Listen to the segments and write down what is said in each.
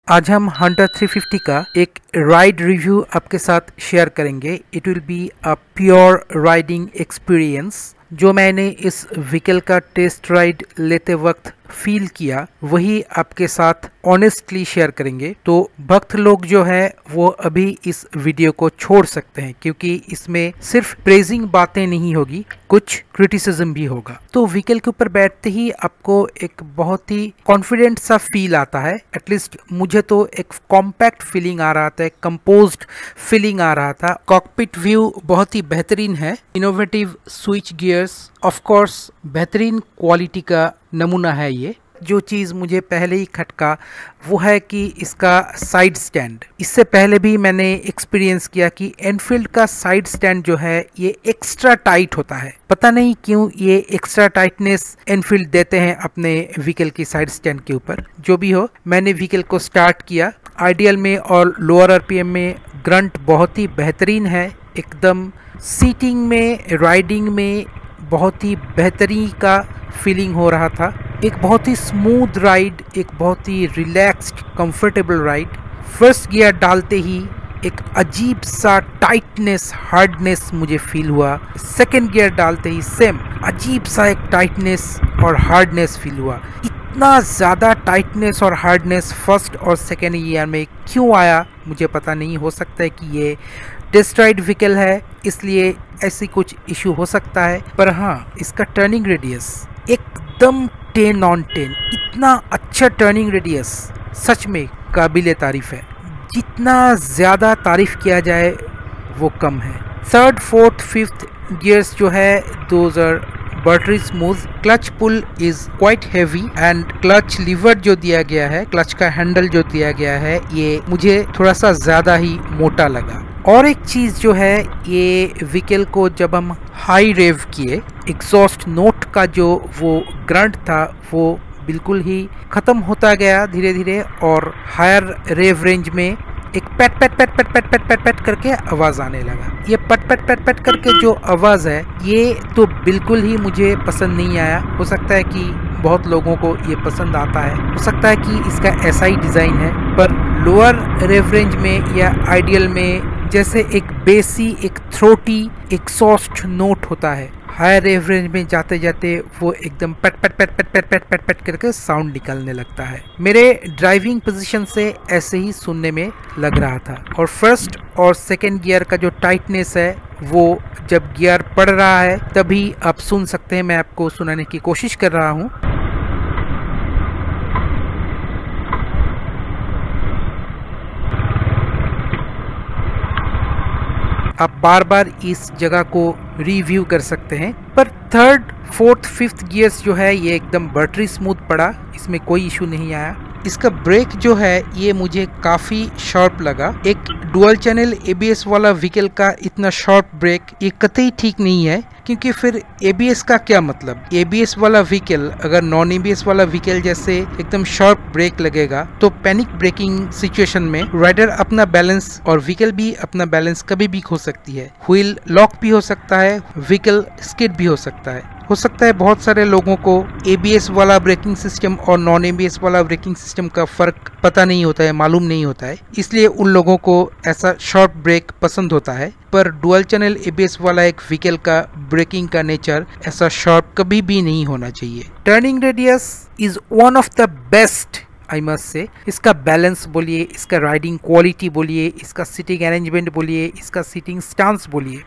आज हम हंटर 350 का एक राइड रिव्यू आपके साथ शेयर करेंगे। It will be a pure riding experience. जो मैंने इस व्हीकल का टेस्ट राइड लेते वक्त फील किया वही आपके साथ ऑनेस्टली शेयर करेंगे। तो भक्त लोग जो है वो अभी इस वीडियो को छोड़ सकते हैं, क्योंकि इसमें सिर्फ प्रेजिंग बातें नहीं होगी, कुछ क्रिटिसिज्म भी होगा। तो व्हीकल के ऊपर बैठते ही आपको एक बहुत ही कॉन्फिडेंट सा फील आता है। एटलीस्ट मुझे तो एक कॉम्पैक्ट फीलिंग आ रहा था, एक कंपोज्ड फीलिंग आ रहा था। कॉकपिट व्यू बहुत ही बेहतरीन है, innovative switch gears, of course बेहतरीन क्वालिटी का नमूना है ये। जो चीज़ मुझे पहले ही खटका वो है कि इसका साइड स्टैंड। इससे पहले भी मैंने एक्सपीरियंस किया कि एनफील्ड का साइड स्टैंड जो है ये एक्स्ट्रा टाइट होता है। पता नहीं क्यों ये एक्स्ट्रा टाइटनेस एनफील्ड देते हैं अपने व्हीकल की साइड स्टैंड के ऊपर। जो भी हो, मैंने व्हीकल को स्टार्ट किया। आइडियल में और लोअर आरपीएम में ग्रंट बहुत ही बेहतरीन है, एकदम सीटिंग में, राइडिंग में बहुत ही बेहतरीन का फीलिंग हो रहा था। एक बहुत ही स्मूथ राइड, एक बहुत ही relaxed comfortable ride. First gear डालते ही एक अजीब सा टाइटनेस, हार्डनेस मुझे फील हुआ। सेकंड गियर डालते ही सेम अजीब सा एक टाइटनेस और हार्डनेस फील हुआ। इतना ज़्यादा टाइटनेस और हार्डनेस फर्स्ट और सेकेंड गियर में क्यों आया मुझे पता नहीं। हो सकता है कि ये टेस्ट राइड व्हीकल है इसलिए ऐसी कुछ इशू हो सकता है। पर हाँ, इसका टर्निंग रेडियस एकदम 10 on 10। इतना अच्छा टर्निंग रेडियस सच में काबिले तारीफ है। जितना ज़्यादा तारीफ किया जाए वो कम है। थर्ड, फोर्थ, फिफ्थ गियर्स जो है those are buttery smooth. Clutch pull is quite heavy and clutch lever जो दिया गया है, क्लच का हैंडल जो दिया गया है, ये मुझे थोड़ा सा ज़्यादा ही मोटा लगा। और एक चीज़ जो है, ये व्हीकल को जब हम हाई रेव किए, एग्जॉस्ट नोट का जो वो ग्रंट था वो बिल्कुल ही ख़त्म होता गया धीरे धीरे, और हायर रेव रेंज में एक PAT PAT PAT PAT PAT PAT PAT PAT करके आवाज़ आने लगा। ये पट पट पट पट करके जो आवाज़ है ये तो बिल्कुल ही मुझे पसंद नहीं आया। हो सकता है कि बहुत लोगों को ये पसंद आता है, हो सकता है कि इसका ऐसा ही डिज़ाइन है। पर लोअर रेव रेंज में या आइडियल में जैसे एक बेसी, एक थ्रोटी एग्जॉस्ट नोट होता है, हाई रेव रेंज में जाते जाते वो एकदम पट पट पट पट पट पट पट पट करके साउंड निकलने लगता है। मेरे ड्राइविंग पोजीशन से ऐसे ही सुनने में लग रहा था। और फर्स्ट और सेकंड गियर का जो टाइटनेस है वो जब गियर पड़ रहा है तभी आप सुन सकते हैं। मैं आपको सुनाने की कोशिश कर रहा हूँ। आप बार बार इस जगह को रिव्यू कर सकते हैं। पर थर्ड, फोर्थ, फिफ्थ गियर्स जो है ये एकदम बटरी स्मूथ पड़ा, इसमें कोई इशू नहीं आया। इसका ब्रेक जो है ये मुझे काफ़ी शार्प लगा। एक डुअल चैनल एबीएस वाला व्हीकल का इतना शार्प ब्रेक ये कतई ठीक नहीं है, क्योंकि फिर एबीएस का क्या मतलब। एबीएस वाला व्हीकल अगर नॉन एबीएस वाला व्हीकल जैसे एकदम शार्प ब्रेक लगेगा तो पैनिक ब्रेकिंग सिचुएशन में राइडर अपना बैलेंस और व्हीकल भी अपना बैलेंस कभी भी खो सकती है। व्हील लॉक भी हो सकता है, व्हीकल स्किड भी हो सकता है। हो सकता है बहुत सारे लोगों को एबीएस वाला ब्रेकिंग सिस्टम और नॉन एबीएस वाला ब्रेकिंग सिस्टम का फ़र्क पता नहीं होता है, मालूम नहीं होता है, इसलिए उन लोगों को ऐसा शॉर्ट ब्रेक पसंद होता है। पर डुअल चैनल एबीएस वाला एक व्हीकल का ब्रेकिंग का नेचर ऐसा शॉर्ट कभी भी नहीं होना चाहिए। Turning radius is one of the best I must say. इसका बैलेंस बोलिए, इसका राइडिंग क्वालिटी बोलिए, इसका सीटिंग अरेंजमेंट बोलिए, इसका सीटिंग स्टांस बोलिए,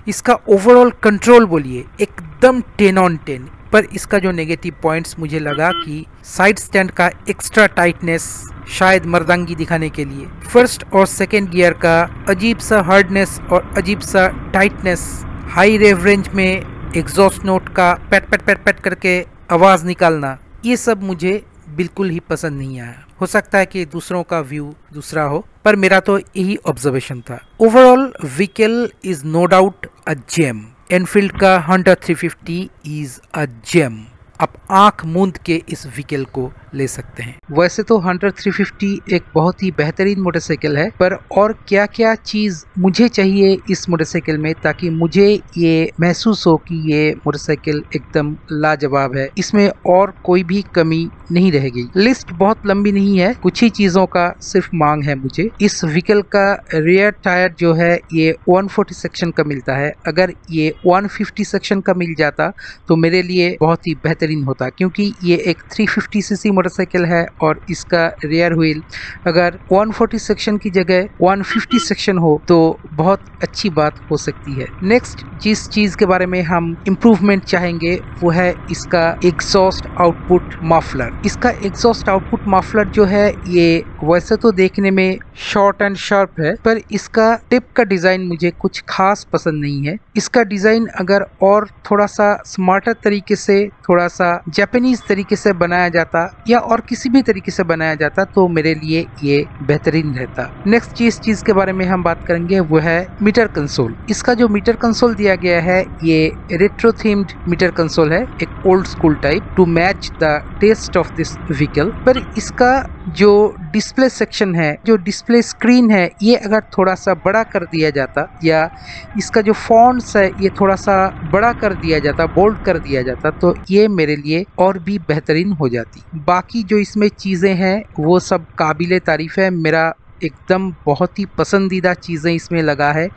इसका ओवरऑल कंट्रोल बोलिए, एकदम 10 on 10। पर इसका जो नेगेटिव पॉइंट्स मुझे लगा कि साइड स्टैंड का एक्स्ट्रा टाइटनेस, शायद मर्दांगी दिखाने के लिए। फर्स्ट और सेकेंड गियर का अजीब सा हार्डनेस और अजीब सा टाइटनेस, हाई रेव रेंज में एग्जॉस्ट नोट का पैट पैट पैट पैट करके आवाज़ निकालना, ये सब मुझे बिल्कुल ही पसंद नहीं आया। हो सकता है कि दूसरों का व्यू दूसरा हो, पर मेरा तो यही ऑब्जर्वेशन था। Overall vehicle is no doubt a gem. Enfield का हंटर 350 इज अ जेम। आप आंख मूंद के इस व्हीकल को ले सकते हैं। वैसे तो हंटर 350 एक बहुत ही बेहतरीन मोटरसाइकिल है, पर और क्या क्या चीज मुझे चाहिए इस मोटरसाइकिल में ताकि मुझे ये महसूस हो कि ये मोटरसाइकिल एकदम लाजवाब है, इसमें और कोई भी कमी नहीं रहेगी। लिस्ट बहुत लंबी नहीं है, कुछ ही चीजों का सिर्फ मांग है मुझे। इस व्हीकल का रियर टायर जो है ये 140 सेक्शन का मिलता है। अगर ये 150 सेक्शन का मिल जाता तो मेरे लिए बहुत ही बेहतरीन होता, क्योंकि ये एक 350 सीसी मोटरसाइकिल है और इसका रियर व्हील अगर 140 सेक्शन की जगह 150 सेक्शन हो तो बहुत अच्छी बात हो सकती है। नेक्स्ट जिस चीज के बारे में हम इम्प्रूवमेंट चाहेंगे वो है इसका एग्जॉस्ट आउटपुट मफलर। इसका एग्जॉस्ट आउटपुट मफलर जो है ये वैसे तो देखने में शॉर्ट एंड शार्प है, पर इसका टिप का डिजाइन मुझे कुछ खास पसंद नहीं है। इसका डिजाइन अगर और थोड़ा सा स्मार्टर तरीके से, थोड़ा सा जापानीज तरीके से बनाया जाता या और किसी भी तरीके से बनाया जाता तो मेरे लिए ये बेहतरीन रहता। नेक्स्ट जिस चीज के बारे में हम बात करेंगे वो है मीटर कंसोल। इसका जो मीटर कंसोल दिया गया है ये रेट्रो थीम्ड मीटर कंसोल है, एक old school type to match the taste of this vehicle. पर इसका जो डिस्प्ले सेक्शन है, जो डिस्प्ले स्क्रीन है, ये अगर थोड़ा सा बड़ा कर दिया जाता या इसका जो फॉन्ट्स है ये थोड़ा सा बड़ा कर दिया जाता, बोल्ड कर दिया जाता तो ये मेरे लिए और भी बेहतरीन हो जाती। बाकी जो इसमें चीजें हैं वो सब काबिले तारीफ है। मेरा एकदम बहुत ही पसंदीदा चीज़ें इसमें लगा है।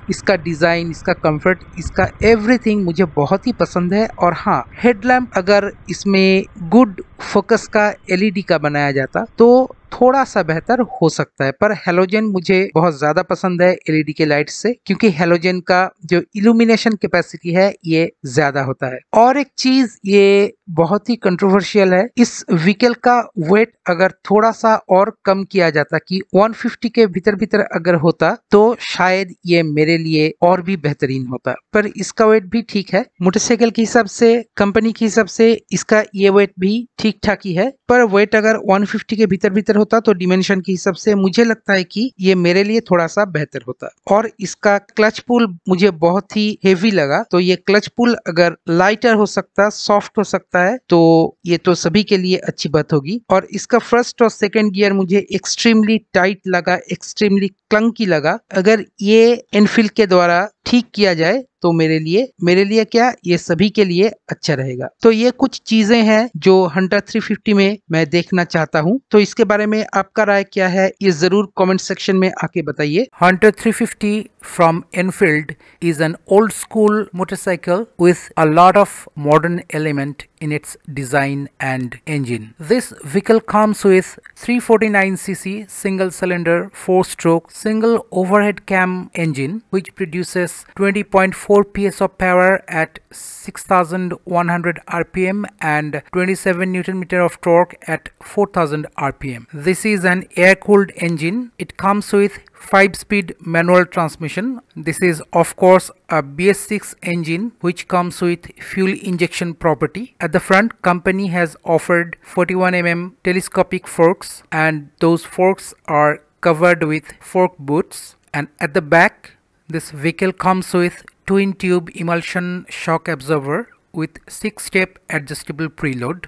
इसका डिज़ाइन, इसका कंफर्ट, इसका एवरीथिंग मुझे बहुत ही पसंद है। और हाँ, हेडलैम्प अगर इसमें गुड फोकस का एलईडी का बनाया जाता तो थोड़ा सा बेहतर हो सकता है, पर हेलोजन मुझे बहुत ज्यादा पसंद है एलईडी के लाइट से, क्योंकि हेलोजन का जो इल्यूमिनेशन कैपेसिटी है ये ज्यादा होता है। और एक चीज ये बहुत ही कंट्रोवर्शियल है, इस व्हीकल का वेट अगर थोड़ा सा और कम किया जाता कि 150 के भीतर भीतर अगर होता तो शायद ये मेरे लिए और भी बेहतरीन होता, पर इसका वेट भी ठीक है। मोटरसाइकिल के हिसाब से, कंपनी के हिसाब से इसका ये वेट भी ठीक ठाक ही है, पर वेट अगर 150 के भीतर भीतर होता तो डिमेंशन के हिसाब से मुझे लगता है कि ये मेरे लिए थोड़ा सा बेहतर होता। और इसका क्लच पुल मुझे बहुत ही हेवी लगा, तो ये क्लच पुल अगर लाइटर हो सकता, सॉफ्ट हो सकता है तो ये तो सभी के लिए अच्छी बात होगी। और इसका फर्स्ट और सेकंड गियर मुझे एक्सट्रीमली टाइट लगा, एक्सट्रीमली क्लंकी लगा। अगर ये इनफिल के द्वारा ठीक किया जाए तो मेरे लिए क्या, ये सभी के लिए अच्छा रहेगा। तो ये कुछ चीजें हैं जो हंटर 350 में मैं देखना चाहता हूं। तो इसके बारे में आपका राय क्या है ये जरूर कमेंट सेक्शन में आके बताइए। Hunter 350 from Enfield is an old school motorcycle with a lot of modern element in its design and engine. This vehicle comes with 349cc single cylinder 4-stroke single overhead cam engine which produces 20.4 PS of power at 6100 rpm and 27 Nm of torque at 4000 rpm. This is an air-cooled engine. It comes with 5-speed manual transmission. This is of course a BS6 engine which comes with fuel injection property. At the front, company has offered 41 mm telescopic forks and those forks are covered with fork boots. And at the back, this vehicle comes with twin tube emulsion shock absorber with 6-step adjustable preload.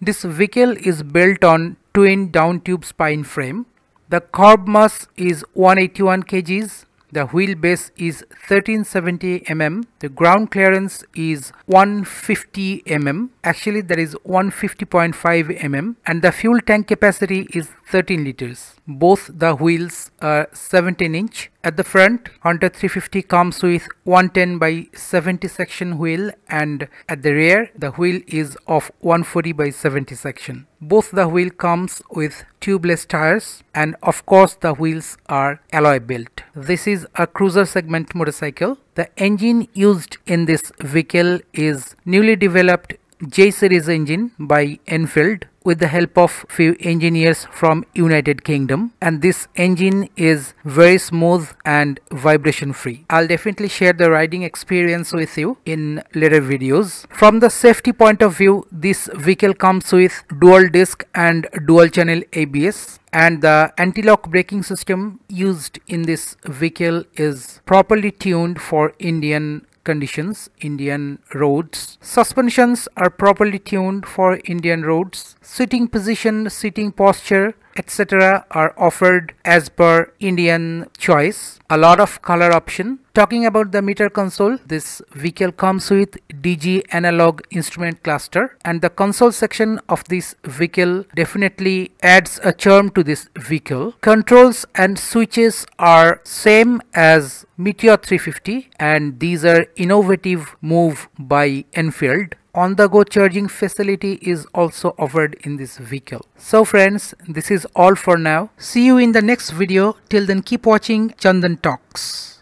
This vehicle is built on twin down tube spine frame. The curb mass is 181 kgs. The wheelbase is 1370 mm. The ground clearance is 150 mm. Actually, there is 150.5 mm. And the fuel tank capacity is 13 liters. Both the wheels are 17 inch. At the front, Hunter 350 comes with 110 by 70 section wheel, and at the rear, the wheel is of 140 by 70 section. Both the wheel comes with tubeless tires, and of course the wheels are alloy built. This is a cruiser segment motorcycle. The engine used in this vehicle is newly developed J series engine by Enfield with the help of few engineers from United Kingdom, and this engine is very smooth and vibration free. I'll definitely share the riding experience with you in later videos. From the safety point of view, this vehicle comes with dual disc and dual channel ABS, and the anti-lock braking system used in this vehicle is properly tuned for Indian conditions, Indian roads. Suspensions are properly tuned for Indian roads. Sitting position, sitting posture, etc. are offered as per Indian choice. A lot of color option. Talking about the meter console, this vehicle comes with DG analog instrument cluster, and the console section of this vehicle definitely adds a charm to this vehicle. Controls and switches are same as Meteor 350, and these are innovative move by Enfield. On-the-go charging facility is also offered in this vehicle. So friends, this is all for now. See you in the next video. Till then, keep watching Chandan Talks.